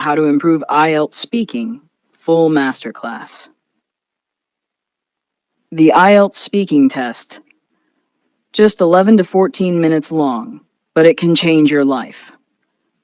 How to improve IELTS speaking, full masterclass. The IELTS speaking test, just 11 to 14 minutes long, but it can change your life.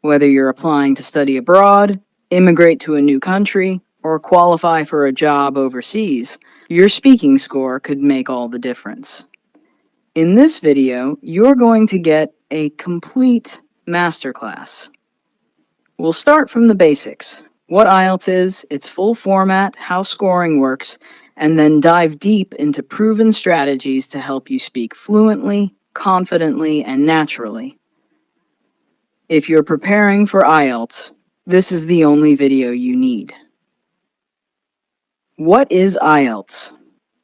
Whether you're applying to study abroad, immigrate to a new country, or qualify for a job overseas, your speaking score could make all the difference. In this video, you're going to get a complete masterclass. We'll start from the basics, what IELTS is, its full format, how scoring works, and then dive deep into proven strategies to help you speak fluently, confidently, and naturally. If you're preparing for IELTS, this is the only video you need. What is IELTS?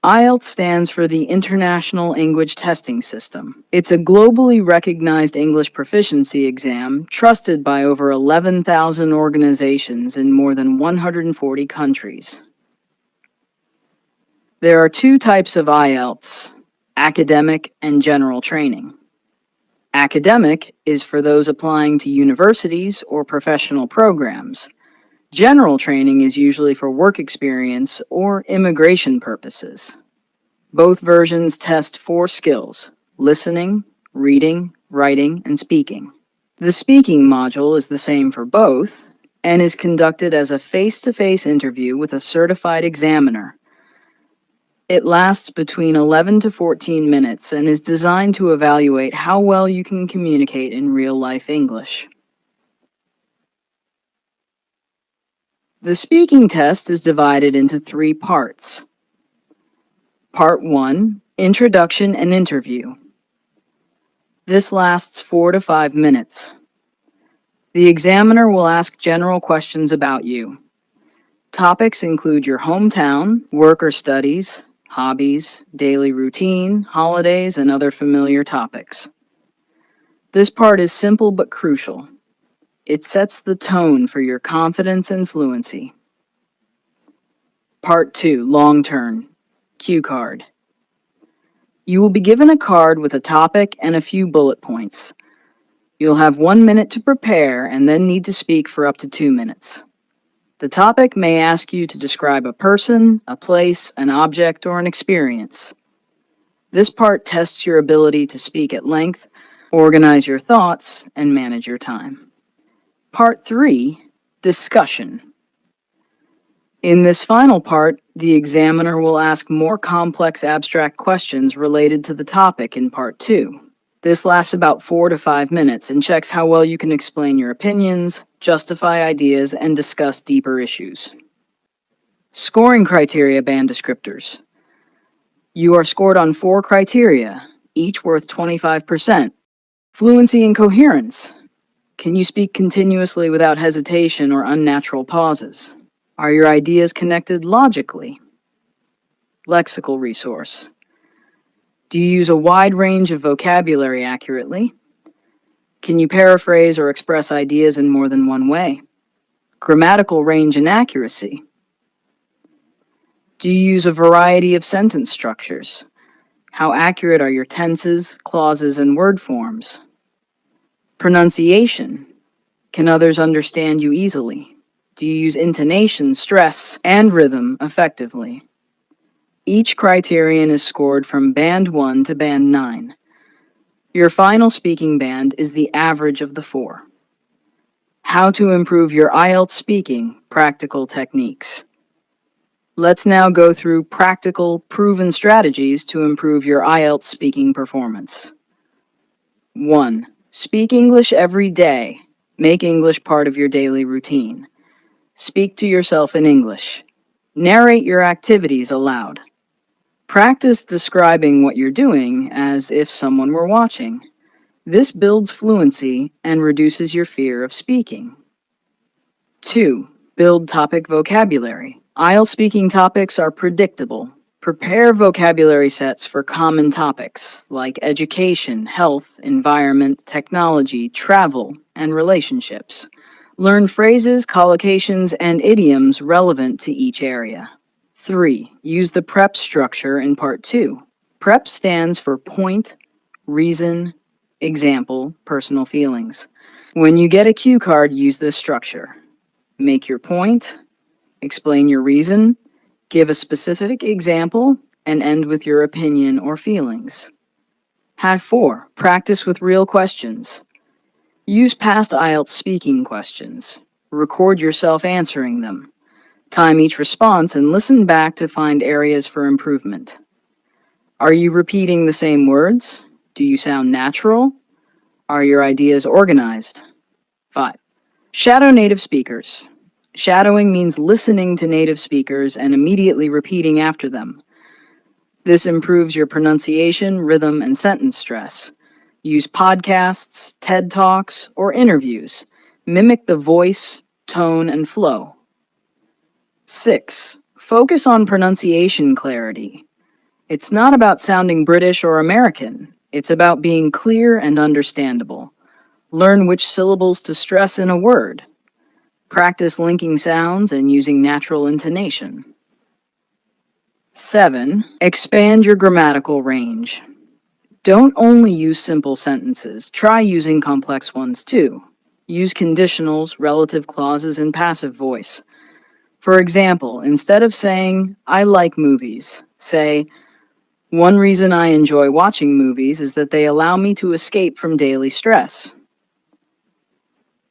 IELTS stands for the International English Testing System. It's a globally recognized English proficiency exam trusted by over 11,000 organizations in more than 140 countries. There are two types of IELTS, academic and general training. Academic is for those applying to universities or professional programs. General training is usually for work experience or immigration purposes. Both versions test 4 skills: listening, reading, writing, and speaking. The speaking module is the same for both and is conducted as a face-to-face interview with a certified examiner. It lasts between 11 to 14 minutes and is designed to evaluate how well you can communicate in real-life English. The speaking test is divided into 3 parts. Part 1, Introduction and Interview. This lasts 4 to 5 minutes. The examiner will ask general questions about you. Topics include your hometown, work or studies, hobbies, daily routine, holidays, and other familiar topics. This part is simple but crucial. It sets the tone for your confidence and fluency. Part 2, Long Turn, Cue card. You will be given a card with a topic and a few bullet points. You'll have 1 minute to prepare and then need to speak for up to 2 minutes. The topic may ask you to describe a person, a place, an object, or an experience. This part tests your ability to speak at length, organize your thoughts, and manage your time. Part 3, Discussion. In this final part, the examiner will ask more complex abstract questions related to the topic in Part 2. This lasts about 4 to 5 minutes and checks how well you can explain your opinions, justify ideas, and discuss deeper issues. Scoring criteria band descriptors. You are scored on 4 criteria, each worth 25%. Fluency and coherence. Can you speak continuously without hesitation or unnatural pauses? Are your ideas connected logically? Lexical resource. Do you use a wide range of vocabulary accurately? Can you paraphrase or express ideas in more than one way? Grammatical range and accuracy. Do you use a variety of sentence structures? How accurate are your tenses, clauses, and word forms? Pronunciation. Can others understand you easily? Do you use intonation, stress, and rhythm effectively? Each criterion is scored from Band 1 to Band 9. Your final speaking band is the average of the 4. How to improve your IELTS speaking, practical techniques. Let's now go through practical, proven strategies to improve your IELTS speaking performance. 1. Speak English every day. Make English part of your daily routine. Speak to yourself in English. Narrate your activities aloud. Practice describing what you're doing as if someone were watching. This builds fluency and reduces your fear of speaking. 2. Build topic vocabulary. IELTS speaking topics are predictable. Prepare vocabulary sets for common topics like education, health, environment, technology, travel, and relationships. Learn phrases, collocations, and idioms relevant to each area. 3. Use the PREP structure in Part 2. PREP stands for point, reason, example, personal feelings. When you get a cue card, use this structure. Make your point, explain your reason, give a specific example, and end with your opinion or feelings. Hack 4. Practice with real questions. Use past IELTS speaking questions. Record yourself answering them. Time each response and listen back to find areas for improvement. Are you repeating the same words? Do you sound natural? Are your ideas organized? 5. Shadow native speakers. Shadowing means listening to native speakers and immediately repeating after them. This improves your pronunciation, rhythm, and sentence stress. Use podcasts, TED Talks, or interviews. Mimic the voice, tone, and flow. 6. Focus on pronunciation clarity. It's not about sounding British or American. It's about being clear and understandable. Learn which syllables to stress in a word. Practice linking sounds and using natural intonation. 7. Expand your grammatical range. Don't only use simple sentences. Try using complex ones too. Use conditionals, relative clauses, and passive voice. For example, instead of saying, "I like movies," say, "One reason I enjoy watching movies is that they allow me to escape from daily stress."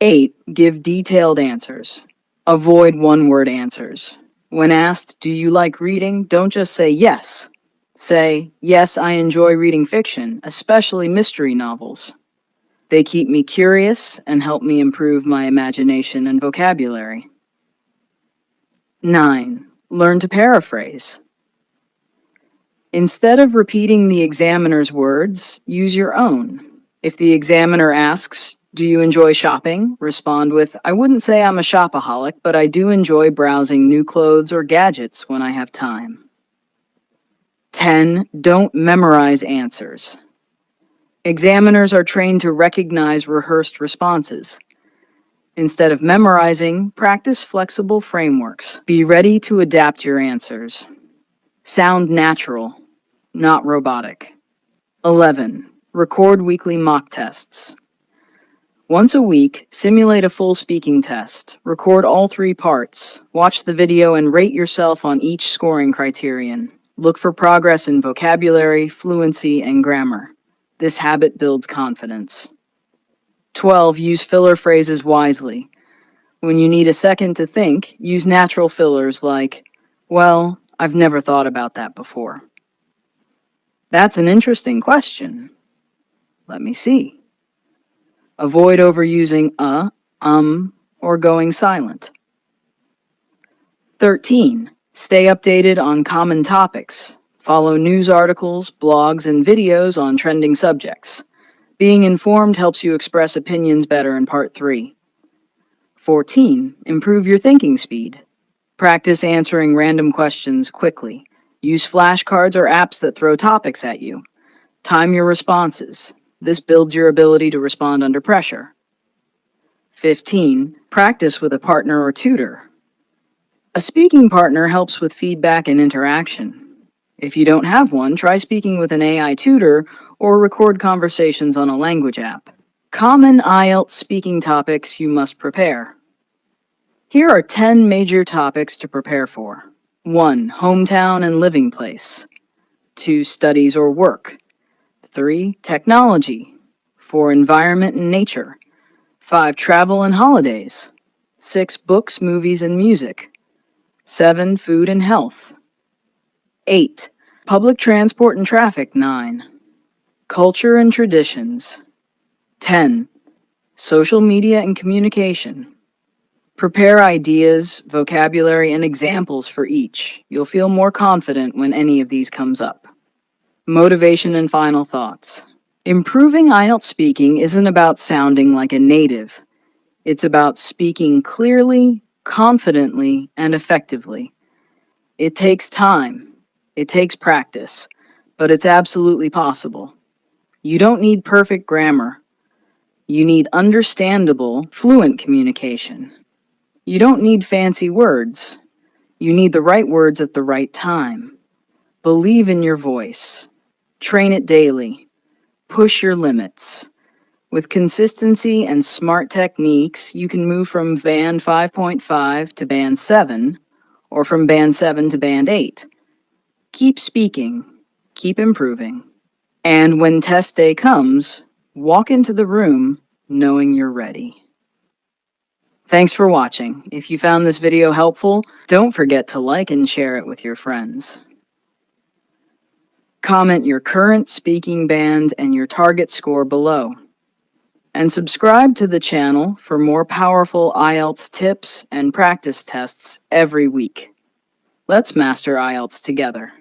8. Give detailed answers. Avoid one-word answers. When asked, "Do you like reading?" don't just say yes. Say, "Yes, I enjoy reading fiction, especially mystery novels. They keep me curious and help me improve my imagination and vocabulary." 9. Learn to paraphrase. Instead of repeating the examiner's words, use your own. If the examiner asks, "Do you enjoy shopping?" respond with, "I wouldn't say I'm a shopaholic, but I do enjoy browsing new clothes or gadgets when I have time." 10. Don't memorize answers. Examiners are trained to recognize rehearsed responses. Instead of memorizing, practice flexible frameworks. Be ready to adapt your answers. Sound natural, not robotic. 11. Record weekly mock tests. Once a week, simulate a full speaking test. Record all 3 parts. Watch the video and rate yourself on each scoring criterion. Look for progress in vocabulary, fluency, and grammar. This habit builds confidence. 12. Use filler phrases wisely. When you need a second to think, use natural fillers like, "Well, I've never thought about that before." "That's an interesting question. Let me see." Avoid overusing or going silent. 13. Stay updated on common topics. Follow news articles, blogs, and videos on trending subjects. Being informed helps you express opinions better in Part 3. 14. Improve your thinking speed. Practice answering random questions quickly. Use flashcards or apps that throw topics at you. Time your responses. This builds your ability to respond under pressure. 15. Practice with a partner or tutor. A speaking partner helps with feedback and interaction. If you don't have one, try speaking with an AI tutor or record conversations on a language app. Common IELTS speaking topics you must prepare. Here are 10 major topics to prepare for. 1. Hometown and living place. 2. Studies or work. 3. Technology. 4. Environment and nature. 5. Travel and holidays. 6. Books, movies, and music. 7. Food and health. 8. Public transport and traffic. 9. Culture and traditions. 10. Social media and communication. Prepare ideas, vocabulary, and examples for each. You'll feel more confident when any of these comes up. Motivation and final thoughts. Improving IELTS speaking isn't about sounding like a native. It's about speaking clearly, confidently, and effectively. It takes time. It takes practice, but it's absolutely possible. You don't need perfect grammar. You need understandable, fluent communication. You don't need fancy words. You need the right words at the right time. Believe in your voice. Train it daily. Push your limits. With consistency and smart techniques, you can move from Band 5.5 to Band 7, or from Band 7 to Band 8. Keep speaking, keep improving, and when test day comes, walk into the room knowing you're ready. Thanks for watching. If you found this video helpful, don't forget to like and share it with your friends. Comment your current speaking band and your target score below. And subscribe to the channel for more powerful IELTS tips and practice tests every week. Let's master IELTS together.